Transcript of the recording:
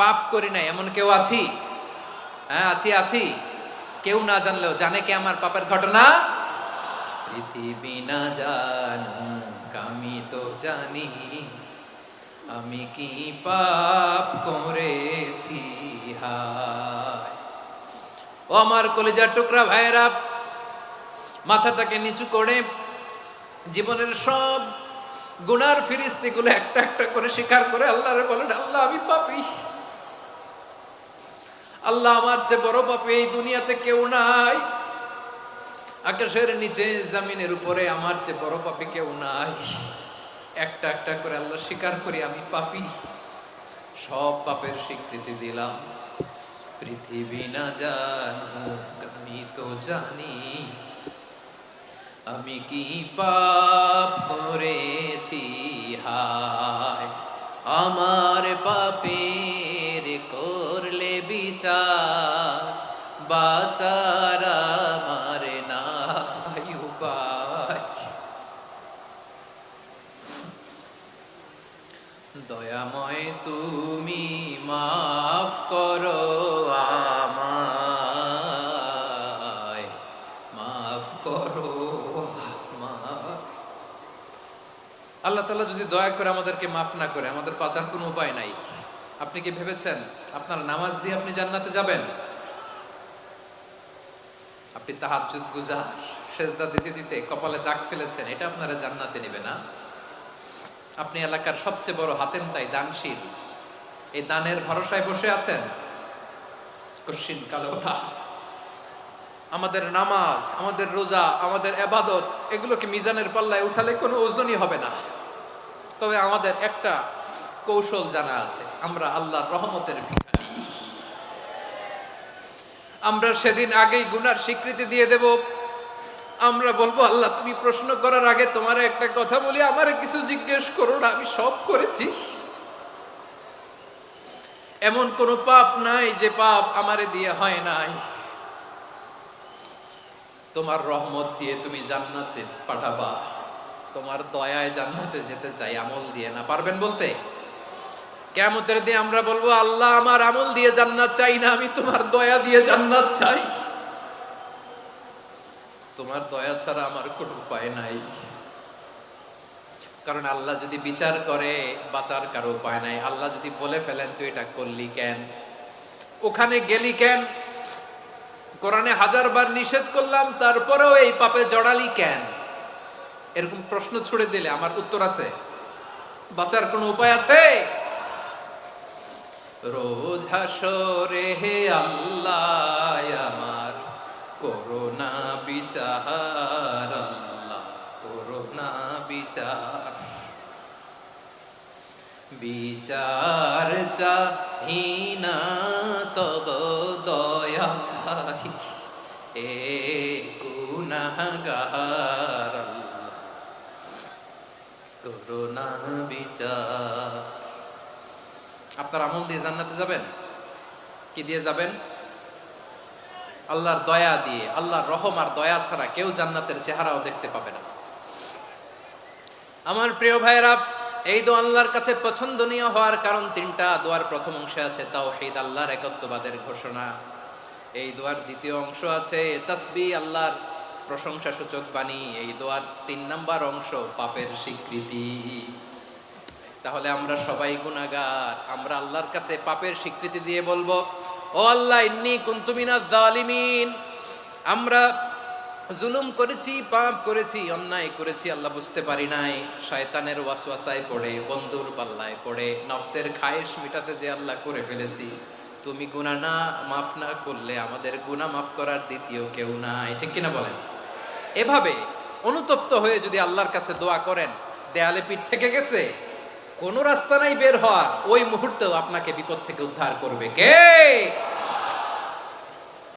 পাপ করি নাই এমন কেউ আছি? হ্যাঁ, আছি। কেউ না জানলেও জানে কে আমার পাপের ঘটনা? পৃথিবী না জানুক আমি তো জানি, আমি কি পাপ করেছি হায়। ও আমার কলিজার টুকরা ভাইরা, মাথাটাকে নিচু করে জীবনের সব গুনার ফিরিস্তিগুলো একটা একটা করে স্বীকার করে আল্লাহরে বলেন, আল্লাহ আমি পাপী। আল্লাহ আমার চেয়ে বড় পাপী এই দুনিয়াতে কেউ নাই। আকাশের নিচে জমিনের উপরে আমার চেয়ে বড় পাপী কেউ নাই। একটা একটা করে আল্লাহ স্বীকার করি আমি পাপী। সব পাপের স্বীকৃতি দিলাম। পৃথিবী না জানুক আমি তো জানি, আমি কি পাপ করেছি হায়। আমার পাপের করলে বিচার, বাঁচার আমার নাই উপায়। দয়াময় তুমি মাফ করো আমায়, মাফ করো আমায়। আল্লাহ তাআলা যদি দয়া করে আমাদেরকে মাফ না করে, আমাদের বাঁচার কোনো উপায় নাই। আপনি কি ভেবেছেন আপনার নামাজ দিয়ে আপনি জান্নাতে যাবেন? আপনি তাহাজ্জুদ গুজার, সেজদা দিতে দিতে কপালে দাগ ফেলেছেন, এটা আপনারা জান্নাতে নেবে না। আপনি এলাকার সবচেয়ে বড় হাতেম তাই দানশীল, এই দানের ভরসায় বসে আছেন, কশিন কালো না। আমাদের নামাজ, আমাদের রোজা, আমাদের ইবাদত, এগুলোকে মিজানের পাল্লায় উঠালে কোনো ওজনই হবে না। তবে আমাদের একটা কৌশল জানা আছে, আমরা আল্লাহর রহমতের ভিখারি। আমরা সেদিন আগেই গুনার স্বীকৃতি দিয়ে দেব। আমরা বলবো, আল্লাহ তুমি প্রশ্ন করার আগে তোমার একটা কথা বলি, আমারে কিছু জিজ্ঞেস করো না, আমি সব করেছি। এমন কোন পাপ নাই যে পাপ আমারে দিয়ে হয় নাই। তোমার রহমত দিয়ে তুমি জান্নাতে পাঠাবা, তোমার দয়ায় জান্নাতে যেতে চাই, আমল দিয়ে না। পারবেন বলতে? কিয়ামতের দিন আমরা বলবো, আল্লাহ আমার আমল দিয়ে জান্নাত চাই না, আমি তোমার দয়া দিয়ে জান্নাত চাই। তোমার দয়া ছাড়া আমার কোনো উপায় নাই। কারণ আল্লাহ যদি বিচার করে, বাঁচার কারো উপায় নাই। আল্লাহ যদি বলে ফেলেন তুই এটা করলি কেন, ওখানে গেলি কেন, কোরআনে 1000 বার নিষেধ করলাম তারপরেও এই পাপে জড়ালি কেন, এরকম প্রশ্ন ছুড়ে দিলে আমার উত্তর আছে? বাঁচার কোনো উপায় আছে? রোজ হাসরে হে আল্লাহ আমার করোনা বিচার, আল্লাহ করোনা বিচার। বিচার চাহি না তব দয়া চাই, এ গুনাহগার, আল্লাহ করোনা বিচার। আপনার আমল দিয়ে জান্নাতে যাবেন? কি দিয়ে যাবেন? আল্লাহর দয়া দিয়ে। আল্লাহর রহম আর দয়া ছাড়া কেউ জান্নাতের চেহারাও দেখতে পাবে না। আমার প্রিয় ভাইরা, এই দোয়া আল্লাহর কাছে পছন্দনীয় হওয়ার কারণ তিনটা। দোয়ার প্রথম অংশে আছে তাওহীদ, আল্লাহর একত্ববাদের ঘোষণা। এই দোয়ার দ্বিতীয় অংশ আছে তাসবিহ, আল্লাহর প্রশংসা সূচক বাণী। এই দোয়ার 3 নাম্বার অংশ পাপের স্বীকৃতি। তাহলে আমরা সবাই গুনাহগার। আমরা আল্লাহর কাছে পাপের স্বীকৃতি দিয়ে বলবো, ও আল্লাহ ইন্নী কুনতু মিনাজ জালিমিন, আমরা জুলুম করেছি, পাপ করেছি, অন্যায় করেছি, আল্লাহ বুঝতে পারি নাই। শয়তানের ওয়াসওয়াসায় পড়ে, বন্ধুর পাল্লায় পড়ে, নফসের খায়েশ মিটাতে যে আল্লাহ করে ফেলেছি। তুমি গুনাহ না মাফ না করলে আমাদের গুনাহ মাফ করার দ্বিতীয় কেউ নাই। ঠিক কিনা বলেন? এভাবে অনুতপ্ত হয়ে যদি আল্লাহর কাছে দোয়া করেন, দেয়ালে পিঠ থেকে গেছে, কোনো রাস্তা নাই বের হওয়ার, ওই মুহূর্তেও আপনাকে বিপদ থেকে উদ্ধার করবে কে?